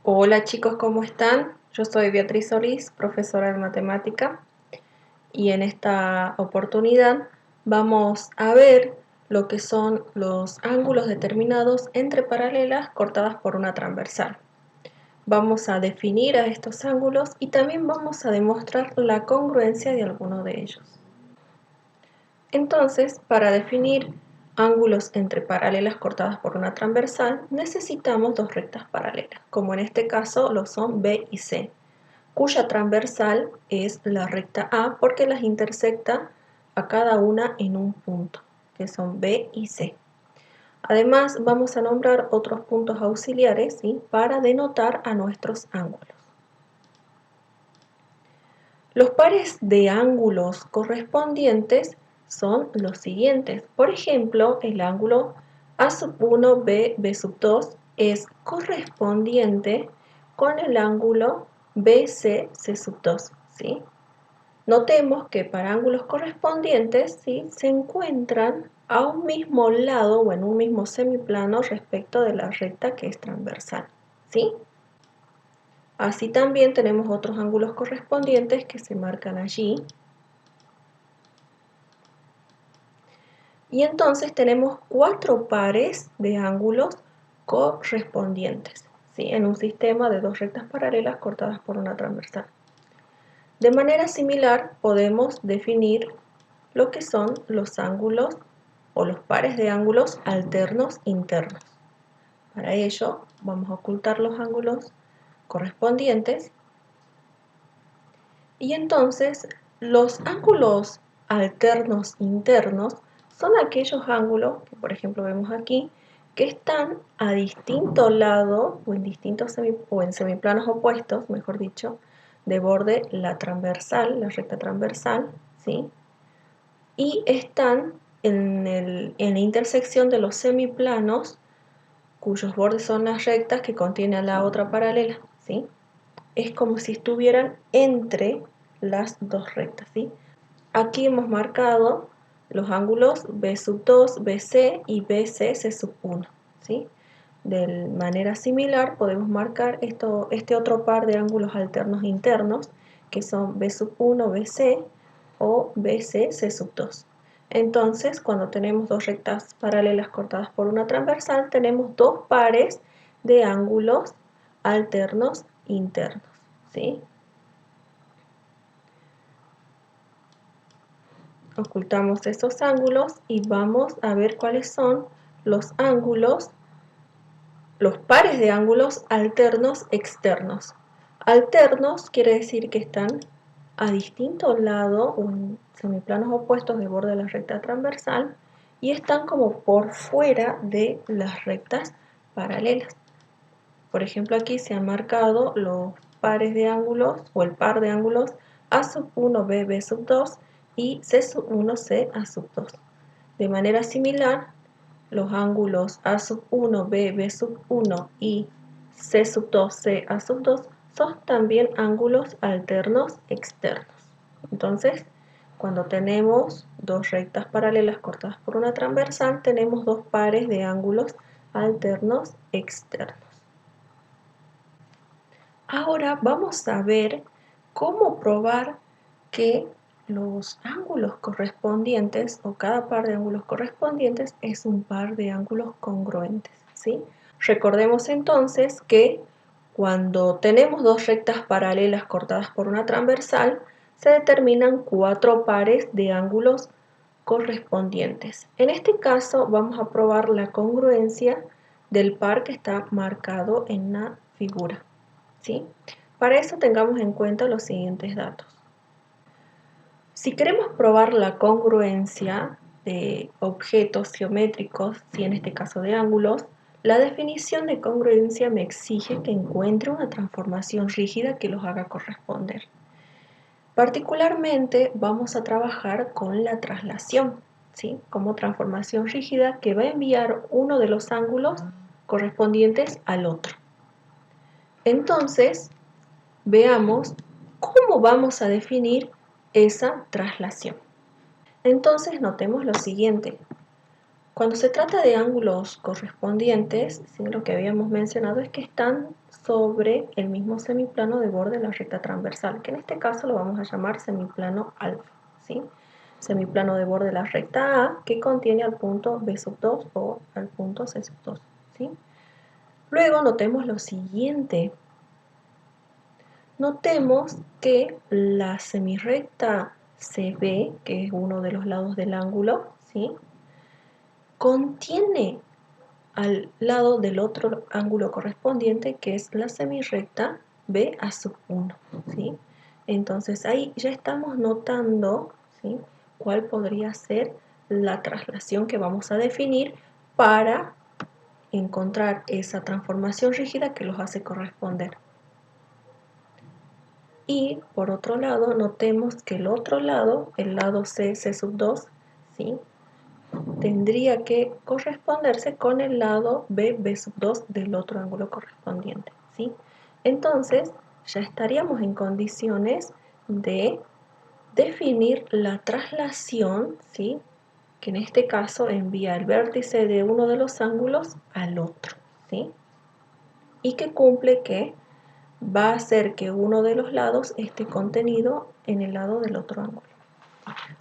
Hola chicos, ¿cómo están? Yo soy Beatriz Solís, profesora de matemática, y en esta oportunidad vamos a ver lo que son los ángulos determinados entre paralelas cortadas por una transversal. Vamos a definir a estos ángulos y también vamos a demostrar la congruencia de alguno de ellos. Entonces, para definir ángulos entre paralelas cortadas por una transversal, necesitamos dos rectas paralelas, como en este caso lo son B y C, cuya transversal es la recta A porque las intersecta a cada una en un punto, que son B y C. Además, vamos a nombrar otros puntos auxiliares, ¿sí?, para denotar a nuestros ángulos. Los pares de ángulos correspondientes son los siguientes. Por ejemplo, el ángulo A1, B2 es correspondiente con el ángulo BC, ¿sí? Notemos que para ángulos correspondientes, ¿sí?, se encuentran a un mismo lado o en un mismo semiplano respecto de la recta que es transversal, ¿sí? Así también tenemos otros ángulos correspondientes que se marcan allí. Y entonces tenemos cuatro pares de ángulos correspondientes, ¿sí?, en un sistema de dos rectas paralelas cortadas por una transversal. De manera similar podemos definir lo que son los ángulos o los pares de ángulos alternos internos. Para ello vamos a ocultar los ángulos correspondientes y entonces los ángulos alternos internos son aquellos ángulos que, por ejemplo, vemos aquí, que están a distinto lado o en semiplanos opuestos, mejor dicho, de borde la transversal, la recta transversal, ¿sí?, y están en la intersección de los semiplanos cuyos bordes son las rectas que contiene a la otra paralela, ¿sí? Es como si estuvieran entre las dos rectas, ¿sí? Aquí hemos marcado los ángulos B2, BC y BC, ¿sí? De manera similar podemos marcar este otro par de ángulos alternos internos que son B1, BC o BC, C2. Entonces, cuando tenemos dos rectas paralelas cortadas por una transversal, tenemos dos pares de ángulos alternos internos, ¿sí? Ocultamos estos ángulos y vamos a ver cuáles son los ángulos, los pares de ángulos alternos externos. Alternos quiere decir que están a distinto lado o en semiplanos opuestos de borde de la recta transversal y están como por fuera de las rectas paralelas. Por ejemplo, aquí se han marcado los pares de ángulos o el par de ángulos A1, B2 y C1, C2. De manera similar, los ángulos A1, B1 y C2, CA2 son también ángulos alternos externos. Entonces, cuando tenemos dos rectas paralelas cortadas por una transversal, tenemos dos pares de ángulos alternos externos. Ahora vamos a ver cómo probar que los ángulos correspondientes o cada par de ángulos correspondientes es un par de ángulos congruentes, ¿sí? Recordemos entonces que cuando tenemos dos rectas paralelas cortadas por una transversal, se determinan cuatro pares de ángulos correspondientes. En este caso vamos a probar la congruencia del par que está marcado en la figura, ¿sí? Para eso tengamos en cuenta los siguientes datos. Si queremos probar la congruencia de objetos geométricos, ¿sí?, en este caso de ángulos, la definición de congruencia me exige que encuentre una transformación rígida que los haga corresponder. Particularmente vamos a trabajar con la traslación, ¿sí?, como transformación rígida que va a enviar uno de los ángulos correspondientes al otro. Entonces, veamos cómo vamos a definir esa traslación. Entonces notemos lo siguiente. Cuando se trata de ángulos correspondientes, ¿sí? Lo que habíamos mencionado es que están sobre el mismo semiplano de borde de la recta transversal, que en este caso lo vamos a llamar semiplano alfa, ¿sí? Semiplano de borde de la recta A que contiene al punto B sub 2 o al punto C sub 2, ¿sí? Luego notemos lo siguiente. Notemos que la semirrecta CB, que es uno de los lados del ángulo, ¿sí? Contiene al lado del otro ángulo correspondiente, que es la semirrecta B a sub 1, ¿sí? Entonces ahí ya estamos notando, ¿sí?, cuál podría ser la traslación que vamos a definir para encontrar esa transformación rígida que los hace corresponder. Y por otro lado, notemos que el otro lado, el lado C sub 2, ¿sí?, tendría que corresponderse con el lado B sub 2 del otro ángulo correspondiente, ¿sí? Entonces, ya estaríamos en condiciones de definir la traslación, ¿sí?, que en este caso envía el vértice de uno de los ángulos al otro, ¿sí?, y que cumple que va a hacer que uno de los lados esté contenido en el lado del otro ángulo.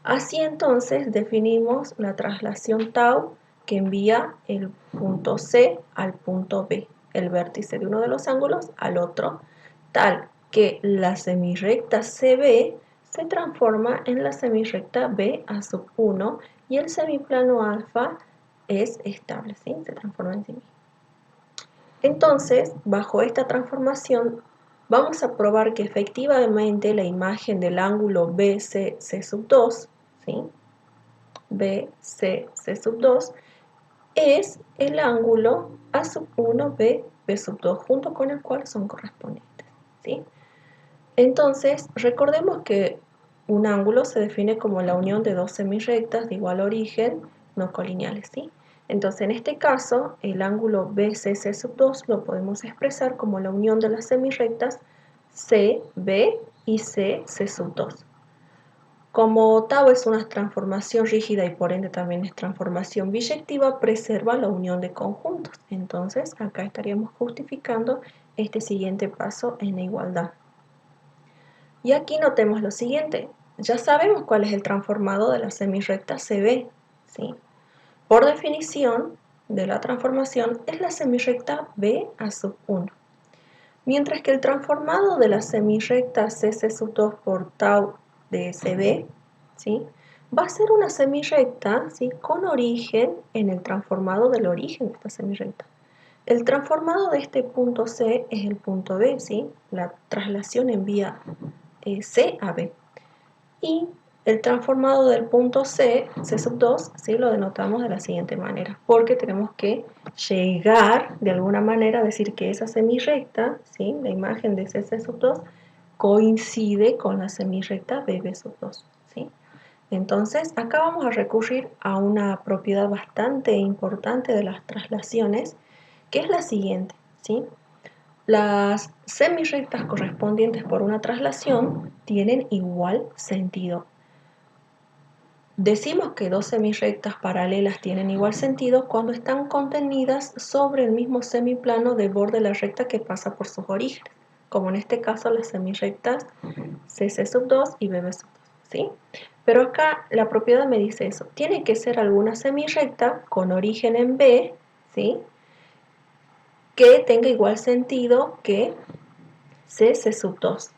Así entonces definimos la traslación tau que envía el punto C al punto B, el vértice de uno de los ángulos al otro, tal que la semirrecta CB se transforma en la semirrecta B a sub 1 y el semiplano alfa es estable, ¿sí?, se transforma en sí mismo. Entonces, bajo esta transformación, vamos a probar que efectivamente la imagen del ángulo BCC sub 2, ¿sí?, BCC sub 2, es el ángulo A sub 1 B sub 2, junto con el cual son correspondientes, ¿sí? Entonces, recordemos que un ángulo se define como la unión de dos semirrectas de igual origen no colineales, ¿sí? Entonces, en este caso, el ángulo BCC sub 2 lo podemos expresar como la unión de las semirrectas CB y CC sub 2. Como tau es una transformación rígida y por ende también es transformación biyectiva, preserva la unión de conjuntos. Entonces, acá estaríamos justificando este siguiente paso en la igualdad. Y aquí notemos lo siguiente. Ya sabemos cuál es el transformado de la semirrecta CB, ¿sí? Por definición de la transformación es la semirrecta B a sub 1. Mientras que el transformado de la semirrecta CC sub 2 por tau de CB, ¿sí?, va a ser una semirrecta, ¿sí?, con origen en el transformado del origen de esta semirrecta. El transformado de este punto C es el punto B, ¿sí? La traslación envía C a B. Y el transformado del punto C sub 2, ¿sí?, lo denotamos de la siguiente manera, porque tenemos que llegar de alguna manera a decir que esa semirrecta, ¿sí?, la imagen de CC sub 2, coincide con la semirrecta BB sub 2, ¿sí? Entonces, acá vamos a recurrir a una propiedad bastante importante de las traslaciones, que es la siguiente, ¿sí? Las semirrectas correspondientes por una traslación tienen igual sentido. Decimos que dos semirrectas paralelas tienen igual sentido cuando están contenidas sobre el mismo semiplano del borde de la recta que pasa por sus orígenes, como en este caso las semirrectas CC sub 2 y BB sub 2, ¿sí? Pero acá la propiedad me dice eso, tiene que ser alguna semirrecta con origen en B, ¿sí?, que tenga igual sentido que CC sub 2.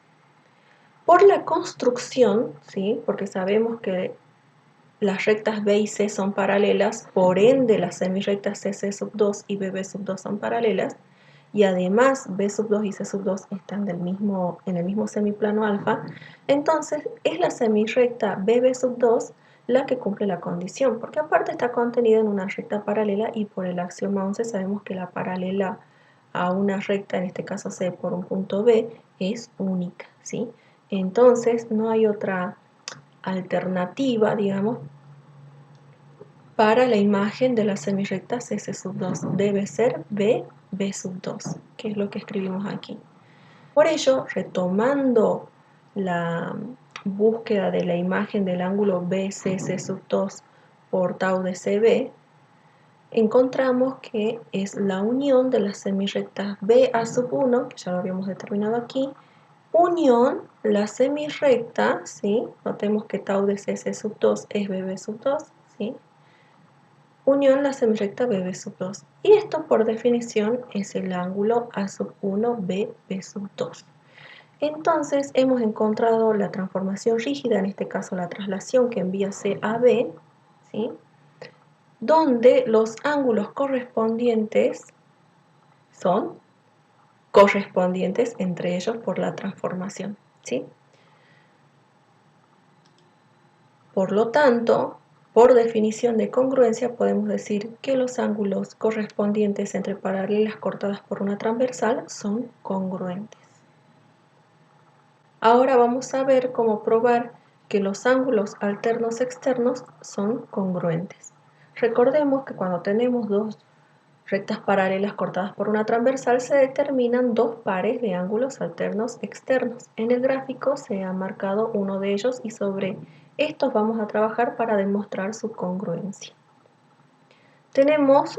Por la construcción, ¿sí?, porque sabemos que las rectas B y C son paralelas, por ende las semirrectas CC sub 2 y BB sub 2 son paralelas, y además B sub 2 y C sub 2 están en el mismo semiplano alfa, entonces es la semirrecta BB sub 2 la que cumple la condición, porque aparte está contenida en una recta paralela y por el axioma 11 sabemos que la paralela a una recta, en este caso C por un punto B, es única, ¿sí? Entonces no hay otra alternativa, digamos, para la imagen de la semirrecta CC sub 2. Debe ser B sub 2, que es lo que escribimos aquí. Por ello, retomando la búsqueda de la imagen del ángulo BCC sub 2 por tau de CB, encontramos que es la unión de las semirrectas BA sub 1, que ya lo habíamos determinado aquí, unión la semirrecta, ¿sí? Notemos que tau de CC sub 2 es BB sub 2, ¿sí? Unión la semirrecta BB sub 2. Y esto por definición es el ángulo A sub 1 BB sub 2. Entonces hemos encontrado la transformación rígida, en este caso la traslación que envía C a B, ¿sí? Donde los ángulos correspondientes son correspondientes entre ellos por la transformación, ¿sí? Por lo tanto, por definición de congruencia, podemos decir que los ángulos correspondientes entre paralelas cortadas por una transversal son congruentes. Ahora vamos a ver cómo probar que los ángulos alternos externos son congruentes. Recordemos que cuando tenemos dos rectas paralelas cortadas por una transversal se determinan dos pares de ángulos alternos externos. En el gráfico se ha marcado uno de ellos y sobre estos vamos a trabajar para demostrar su congruencia. Tenemos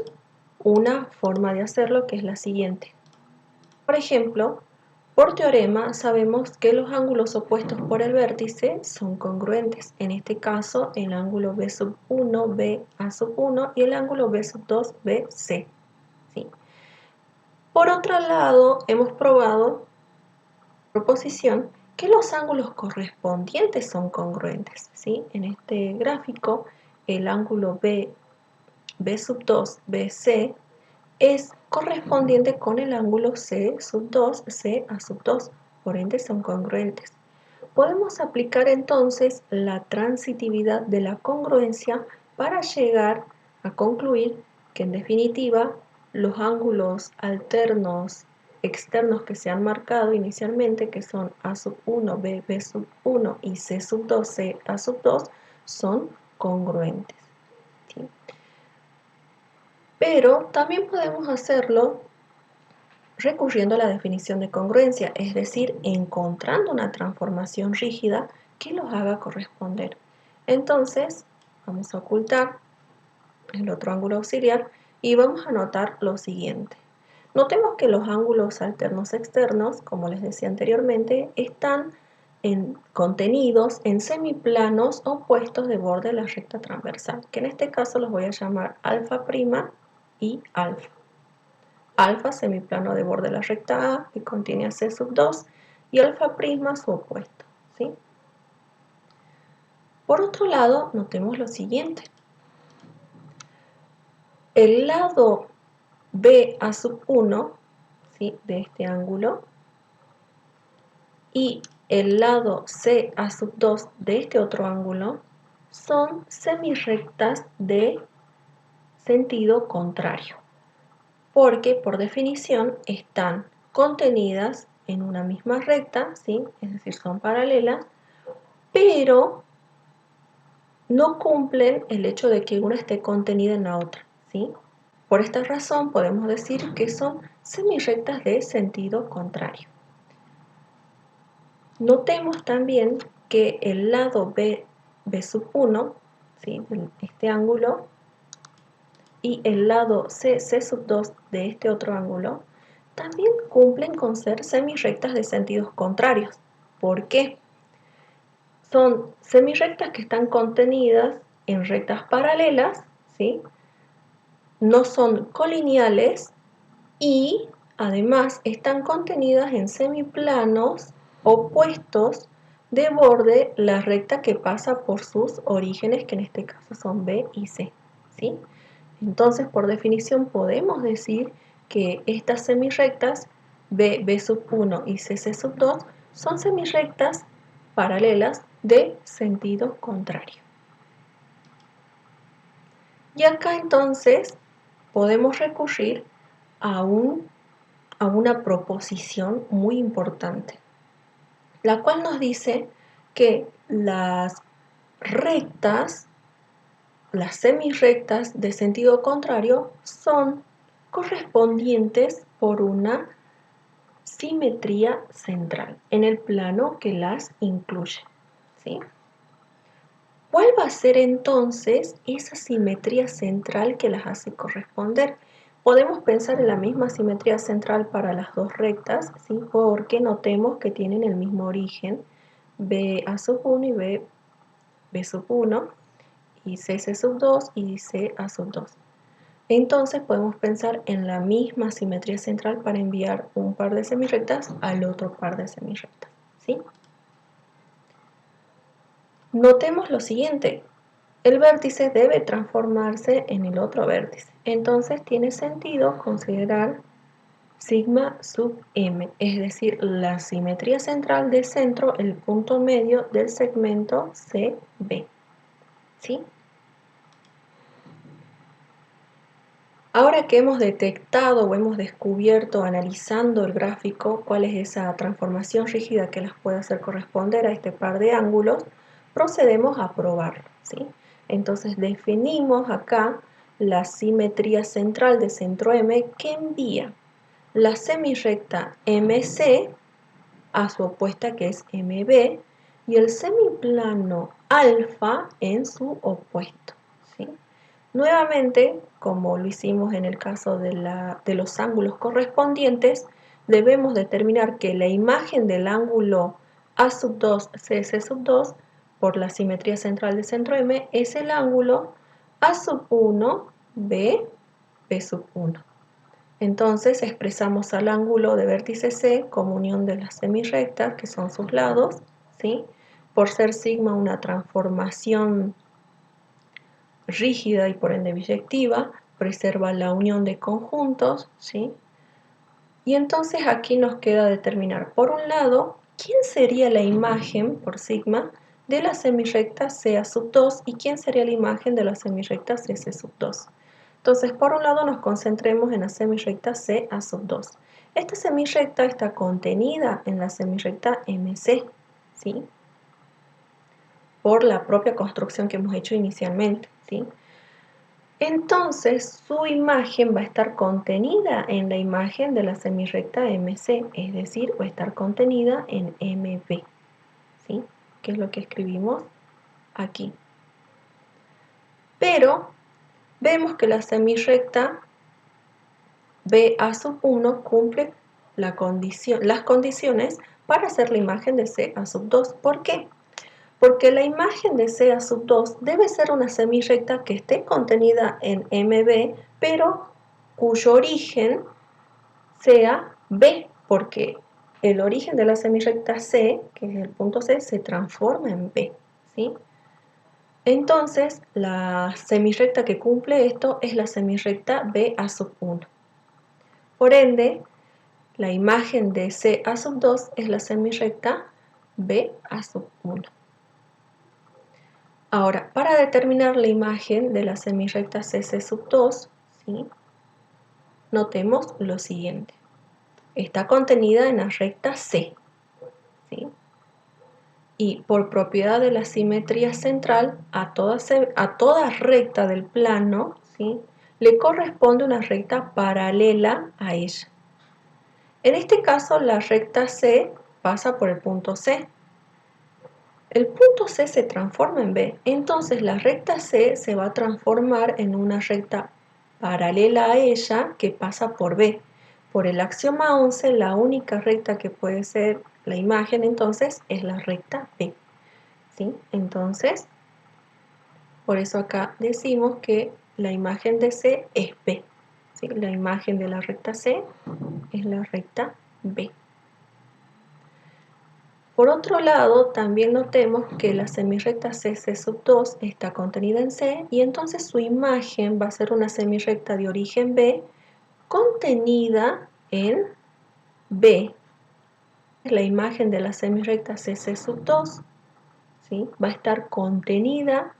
una forma de hacerlo que es la siguiente. Por ejemplo, por teorema sabemos que los ángulos opuestos por el vértice son congruentes. En este caso, el ángulo B sub 1, B A sub 1 y el ángulo B sub 2, B C. ¿Sí? Por otro lado, hemos probado, proposición, que los ángulos correspondientes son congruentes, ¿sí? En este gráfico, el ángulo B sub 2, BC, es correspondiente con el ángulo C sub 2, C A sub 2, por ende son congruentes. Podemos aplicar entonces la transitividad de la congruencia para llegar a concluir que en definitiva los ángulos alternos externos que se han marcado inicialmente, que son A sub 1, B sub 1 y C sub 2, C A sub 2, son congruentes, ¿sí? Pero también podemos hacerlo recurriendo a la definición de congruencia, es decir, encontrando una transformación rígida que los haga corresponder. Entonces, vamos a ocultar el otro ángulo auxiliar y vamos a notar lo siguiente. Notemos que los ángulos alternos externos, como les decía anteriormente, están contenidos en semiplanos opuestos de borde de la recta transversal, que en este caso los voy a llamar alfa' y alfa. Alfa, semiplano de borde de la recta A, que contiene a C sub 2, y alfa' su opuesto, ¿sí? Por otro lado, notemos lo siguiente. El lado B a sub 1, ¿sí?, de este ángulo, y el lado C a sub 2 de este otro ángulo, son semirrectas de sentido contrario, porque por definición están contenidas en una misma recta, ¿sí?, es decir, son paralelas, pero no cumplen el hecho de que una esté contenida en la otra, ¿sí? Por esta razón podemos decir que son semirrectas de sentido contrario. Notemos también que el lado B sub 1, ¿sí?, de este ángulo, y el lado C sub 2 de este otro ángulo, también cumplen con ser semirrectas de sentidos contrarios. ¿Por qué? Son semirrectas que están contenidas en rectas paralelas, ¿sí? No son colineales y además están contenidas en semiplanos opuestos de borde la recta que pasa por sus orígenes, que en este caso son B y C, ¿sí? Entonces, por definición, podemos decir que estas semirrectas B sub 1 y C sub 2 son semirrectas paralelas de sentido contrario. Y acá entonces podemos recurrir a una proposición muy importante, la cual nos dice que las rectas, las semirrectas de sentido contrario son correspondientes por una simetría central en el plano que las incluye, ¿sí? ¿Cuál va a ser entonces esa simetría central que las hace corresponder? Podemos pensar en la misma simetría central para las dos rectas, ¿sí? Porque notemos que tienen el mismo origen, BA sub 1 y B sub 1, y CC sub 2 y CA sub 2. Entonces podemos pensar en la misma simetría central para enviar un par de semirrectas al otro par de semirrectas, ¿sí? Notemos lo siguiente, el vértice debe transformarse en el otro vértice. Entonces tiene sentido considerar sigma sub m, es decir, la simetría central de centro, el punto medio del segmento CB, ¿sí? Ahora que hemos detectado o hemos descubierto analizando el gráfico cuál es esa transformación rígida que las puede hacer corresponder a este par de ángulos, procedemos a probarlo, ¿sí? Entonces definimos acá la simetría central de centro M que envía la semirrecta MC a su opuesta que es MB y el semiplano alfa en su opuesto, ¿sí? Nuevamente, como lo hicimos en el caso de los ángulos correspondientes, debemos determinar que la imagen del ángulo A sub 2, CS sub 2, por la simetría central de centro M, es el ángulo A sub 1, B, B sub 1. Entonces expresamos al ángulo de vértice C como unión de las semirrectas, que son sus lados, ¿sí? Por ser sigma una transformación rígida y por ende biyectiva, preserva la unión de conjuntos, ¿sí? Y entonces aquí nos queda determinar, por un lado, quién sería la imagen por sigma de la semirrecta CA sub 2 y quién sería la imagen de la semirrecta CC sub 2. Entonces, por un lado nos concentremos en la semirrecta CA sub 2. Esta semirrecta está contenida en la semirrecta MC, ¿sí? Por la propia construcción que hemos hecho inicialmente, ¿sí? Entonces su imagen va a estar contenida en la imagen de la semirrecta MC, es decir, va a estar contenida en MB, ¿sí? Que es lo que escribimos aquí. Pero vemos que la semirrecta BA sub 1 cumple las condiciones para hacer la imagen de CA sub 2. ¿Por qué? Porque la imagen de CA sub 2 debe ser una semirrecta que esté contenida en MB, pero cuyo origen sea B, porque el origen de la semirrecta C, que es el punto C, se transforma en B, ¿sí? Entonces, la semirrecta que cumple esto es la semirrecta BA sub 1. Por ende, la imagen de CA sub 2 es la semirrecta BA sub 1. Ahora, para determinar la imagen de la semirrecta CC sub 2, ¿sí? Notemos lo siguiente. Está contenida en la recta C, ¿sí? Y por propiedad de la simetría central, a toda recta del plano, ¿sí? Le corresponde una recta paralela a ella. En este caso, la recta C pasa por el punto C. El punto C se transforma en B, entonces la recta C se va a transformar en una recta paralela a ella que pasa por B. Por el axioma 11, la única recta que puede ser la imagen entonces es la recta B, ¿sí? Entonces, por eso acá decimos que la imagen de C es B, ¿sí? La imagen de la recta C es la recta B. Por otro lado, también notemos que la semirrecta CC sub 2 está contenida en C y entonces su imagen va a ser una semirrecta de origen B contenida en B. La imagen de la semirrecta CC sub 2, ¿sí? Va a estar contenida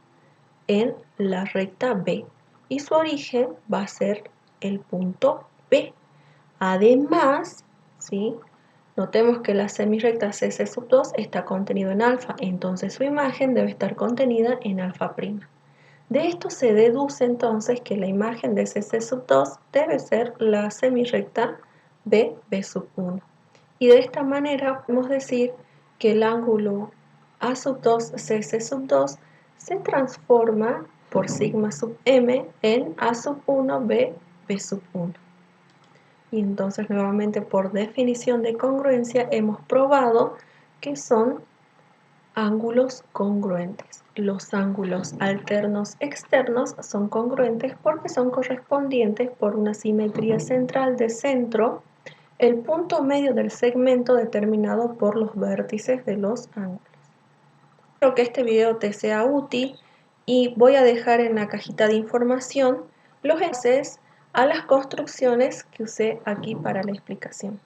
en la recta B y su origen va a ser el punto B. Además, ¿sí? Notemos que la semirrecta CC sub 2 está contenido en alfa, entonces su imagen debe estar contenida en alfa prima. De esto se deduce entonces que la imagen de CC sub 2 debe ser la semirrecta B, B sub 1. Y de esta manera podemos decir que el ángulo A sub 2, CC sub 2 se transforma por sigma sub m en a sub 1 b sub 1. Y entonces nuevamente por definición de congruencia hemos probado que son ángulos congruentes. Los ángulos alternos externos son congruentes porque son correspondientes por una simetría central de centro, el punto medio del segmento determinado por los vértices de los ángulos. Espero que este video te sea útil y voy a dejar en la cajita de información los enlaces a las construcciones que usé aquí para la explicación.